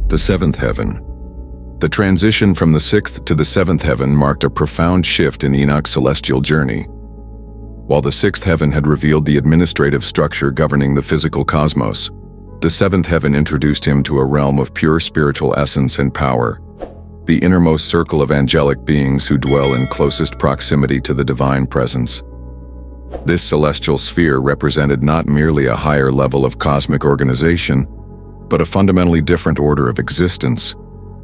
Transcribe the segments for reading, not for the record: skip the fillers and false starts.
The seventh heaven. The transition from the sixth to the seventh heaven marked a profound shift in Enoch's celestial journey. While the sixth heaven had revealed the administrative structure governing the physical cosmos, the seventh heaven introduced him to a realm of pure spiritual essence and power, the innermost circle of angelic beings who dwell in closest proximity to the divine presence. This celestial sphere represented not merely a higher level of cosmic organization, but a fundamentally different order of existence,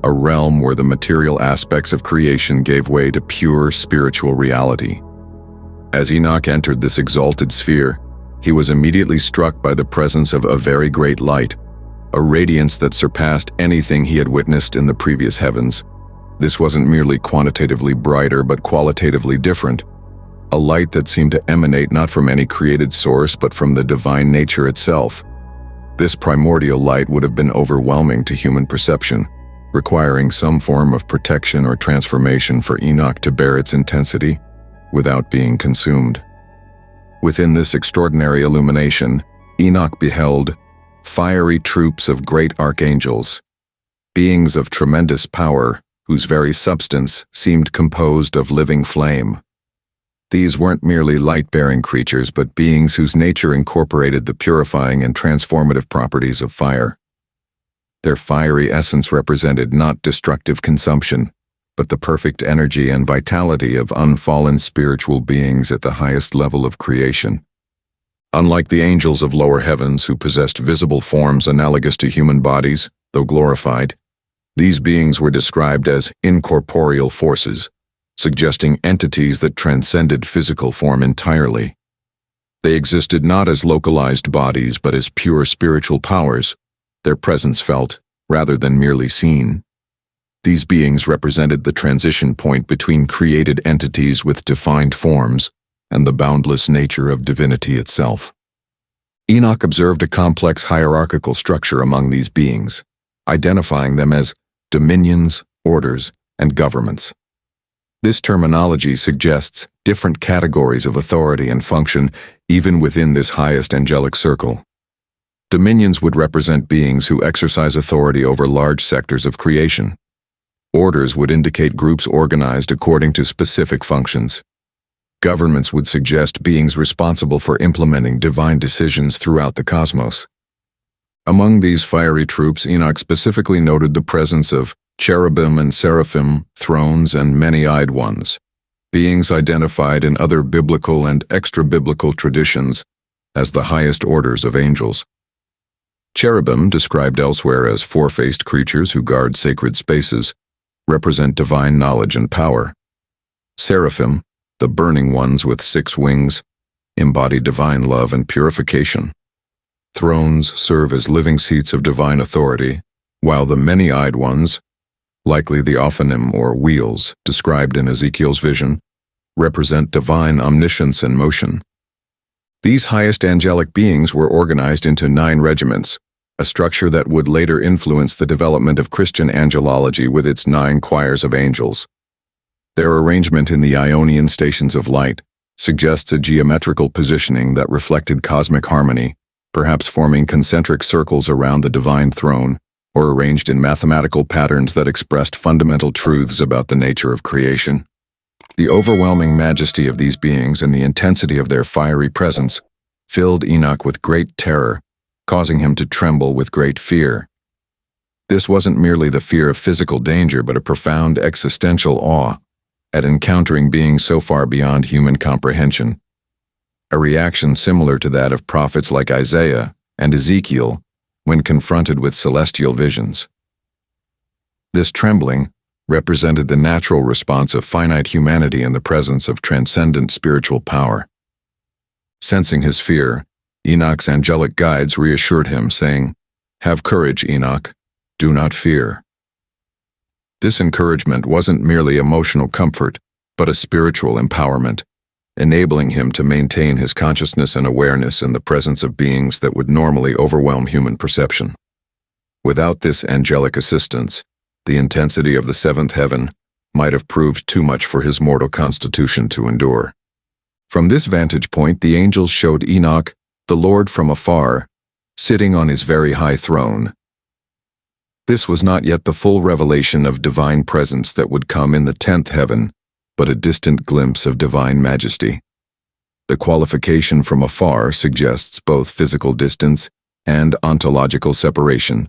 a realm where the material aspects of creation gave way to pure spiritual reality. As Enoch entered this exalted sphere, he was immediately struck by the presence of a very great light, a radiance that surpassed anything he had witnessed in the previous heavens. This wasn't merely quantitatively brighter but qualitatively different, a light that seemed to emanate not from any created source but from the divine nature itself. This primordial light would have been overwhelming to human perception, requiring some form of protection or transformation for Enoch to bear its intensity without being consumed. Within this extraordinary illumination, Enoch beheld fiery troops of great archangels, beings of tremendous power whose very substance seemed composed of living flame. These weren't merely light-bearing creatures, but beings whose nature incorporated the purifying and transformative properties of fire. Their fiery essence represented not destructive consumption, but the perfect energy and vitality of unfallen spiritual beings at the highest level of creation. Unlike the angels of lower heavens who possessed visible forms analogous to human bodies, though glorified, these beings were described as incorporeal forces, suggesting entities that transcended physical form entirely. They existed not as localized bodies but as pure spiritual powers, their presence felt rather than merely seen. These beings represented the transition point between created entities with defined forms and the boundless nature of divinity itself. Enoch observed a complex hierarchical structure among these beings, identifying them as dominions, orders, and governments. This terminology suggests different categories of authority and function even within this highest angelic circle. Dominions would represent beings who exercise authority over large sectors of creation. Orders would indicate groups organized according to specific functions. Governments would suggest beings responsible for implementing divine decisions throughout the cosmos. Among these fiery troops, Enoch specifically noted the presence of Cherubim and Seraphim, thrones, and many-eyed ones, beings identified in other biblical and extra-biblical traditions as the highest orders of angels. Cherubim, described elsewhere as four-faced creatures who guard sacred spaces, represent divine knowledge and power. Seraphim, the burning ones with 6 wings, embody divine love and purification. Thrones serve as living seats of divine authority, while the many-eyed ones, likely the Ophanim or wheels described in Ezekiel's vision, represent divine omniscience and motion. These highest angelic beings were organized into 9 regiments, a structure that would later influence the development of Christian angelology with its 9 choirs of angels. Their arrangement in the Ionian stations of light suggests a geometrical positioning that reflected cosmic harmony, perhaps forming concentric circles around the divine throne, or arranged in mathematical patterns that expressed fundamental truths about the nature of creation. The overwhelming majesty of these beings and the intensity of their fiery presence filled Enoch with great terror, causing him to tremble with great fear. This wasn't merely the fear of physical danger, but a profound existential awe at encountering beings so far beyond human comprehension, a reaction similar to that of prophets like Isaiah and Ezekiel when confronted with celestial visions. This trembling represented the natural response of finite humanity in the presence of transcendent spiritual power. Sensing his fear, Enoch's angelic guides reassured him, saying, "Have courage, Enoch. Do not fear." This encouragement wasn't merely emotional comfort, but a spiritual empowerment, enabling him to maintain his consciousness and awareness in the presence of beings that would normally overwhelm human perception. Without this angelic assistance, the intensity of the seventh heaven might have proved too much for his mortal constitution to endure. From this vantage point, the angels showed Enoch, the Lord from afar, sitting on his very high throne. This was not yet the full revelation of divine presence that would come in the 10th heaven, but a distant glimpse of divine majesty. The qualification from afar suggests both physical distance and ontological separation,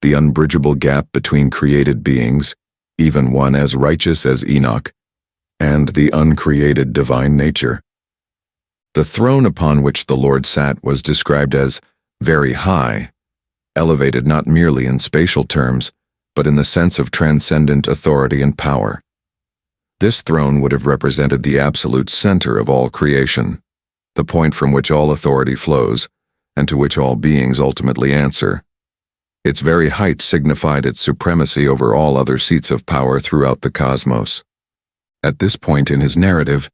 the unbridgeable gap between created beings, even one as righteous as Enoch, and the uncreated divine nature. The throne upon which the Lord sat was described as very high, elevated not merely in spatial terms, but in the sense of transcendent authority and power. This throne would have represented the absolute center of all creation, the point from which all authority flows, and to which all beings ultimately answer. Its very height signified its supremacy over all other seats of power throughout the cosmos. At this point in his narrative,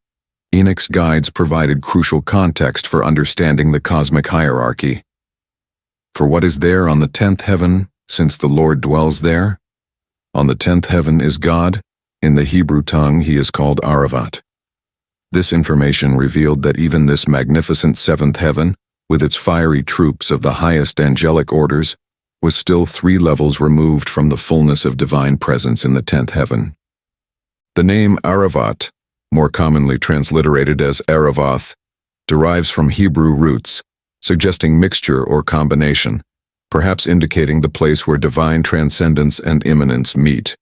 Enoch's guides provided crucial context for understanding the cosmic hierarchy. For what is there on the 10th heaven, since the Lord dwells there? On the 10th heaven is God. In the Hebrew tongue he is called Aravat. This information revealed that even this magnificent 7th heaven, with its fiery troops of the highest angelic orders, was still 3 levels removed from the fullness of divine presence in the 10th heaven. The name Aravat, more commonly transliterated as Aravath, derives from Hebrew roots, suggesting mixture or combination, perhaps indicating the place where divine transcendence and immanence meet,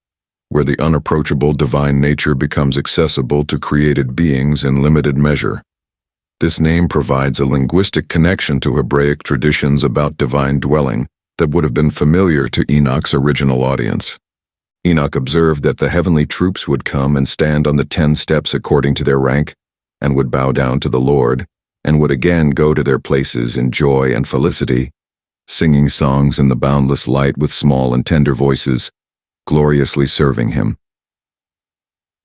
where the unapproachable divine nature becomes accessible to created beings in limited measure. This name provides a linguistic connection to Hebraic traditions about divine dwelling that would have been familiar to Enoch's original audience. Enoch observed that the heavenly troops would come and stand on the 10 steps according to their rank, and would bow down to the Lord, and would again go to their places in joy and felicity, singing songs in the boundless light with small and tender voices, gloriously serving him.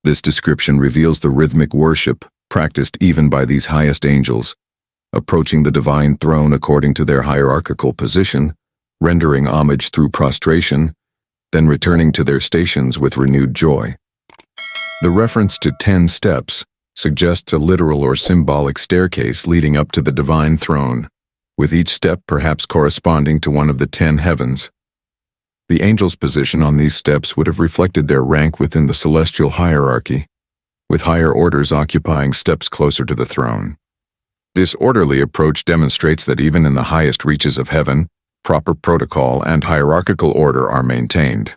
This description reveals the rhythmic worship practiced even by these highest angels, approaching the divine throne according to their hierarchical position, rendering homage through prostration, then returning to their stations with renewed joy. The reference to 10 steps suggests a literal or symbolic staircase leading up to the divine throne, with each step perhaps corresponding to one of the 10 heavens. The angels' position on these steps would have reflected their rank within the celestial hierarchy, with higher orders occupying steps closer to the throne. This orderly approach demonstrates that even in the highest reaches of heaven, proper protocol and hierarchical order are maintained.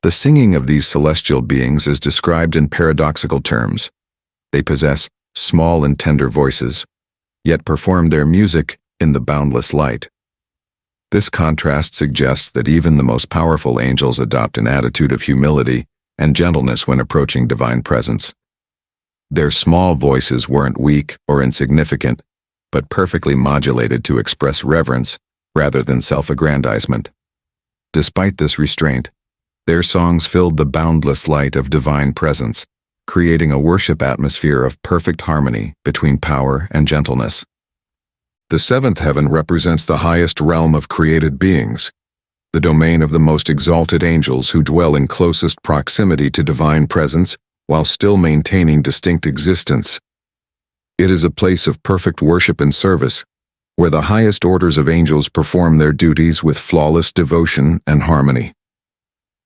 The singing of these celestial beings is described in paradoxical terms. They possess small and tender voices, yet perform their music in the boundless light. This contrast suggests that even the most powerful angels adopt an attitude of humility and gentleness when approaching divine presence. Their small voices weren't weak or insignificant, but perfectly modulated to express reverence rather than self-aggrandizement. Despite this restraint, their songs filled the boundless light of divine presence, creating a worship atmosphere of perfect harmony between power and gentleness. The 7th heaven represents the highest realm of created beings, the domain of the most exalted angels who dwell in closest proximity to divine presence while still maintaining distinct existence. It is a place of perfect worship and service, where the highest orders of angels perform their duties with flawless devotion and harmony.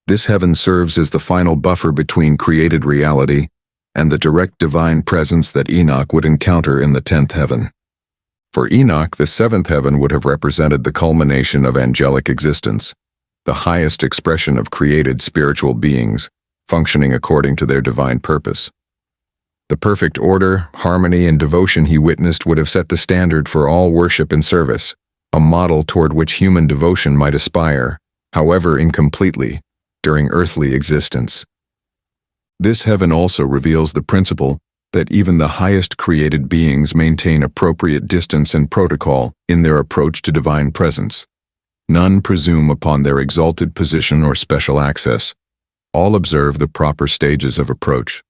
This heaven serves as the final buffer between created reality and the direct divine presence that Enoch would encounter in the 10th heaven. For Enoch, the 7th heaven would have represented the culmination of angelic existence, the highest expression of created spiritual beings, functioning according to their divine purpose. The perfect order, harmony, and devotion he witnessed would have set the standard for all worship and service, a model toward which human devotion might aspire, however incompletely, during earthly existence. This heaven also reveals the principle that even the highest created beings maintain appropriate distance and protocol in their approach to divine presence. None presume upon their exalted position or special access. All observe the proper stages of approach,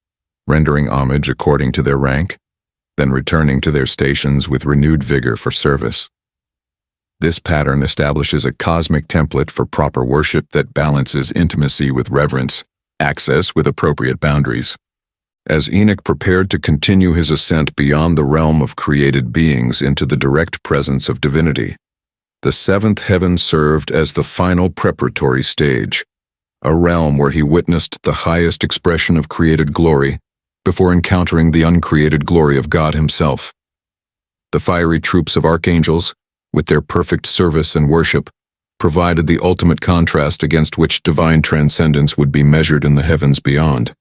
rendering homage according to their rank, then returning to their stations with renewed vigor for service. This pattern establishes a cosmic template for proper worship that balances intimacy with reverence, access with appropriate boundaries. As Enoch prepared to continue his ascent beyond the realm of created beings into the direct presence of divinity, The seventh heaven served as the final preparatory stage, a realm where he witnessed the highest expression of created glory before encountering the uncreated glory of God himself. The fiery troops of archangels, with their perfect service and worship, provided the ultimate contrast against which divine transcendence would be measured in the heavens beyond.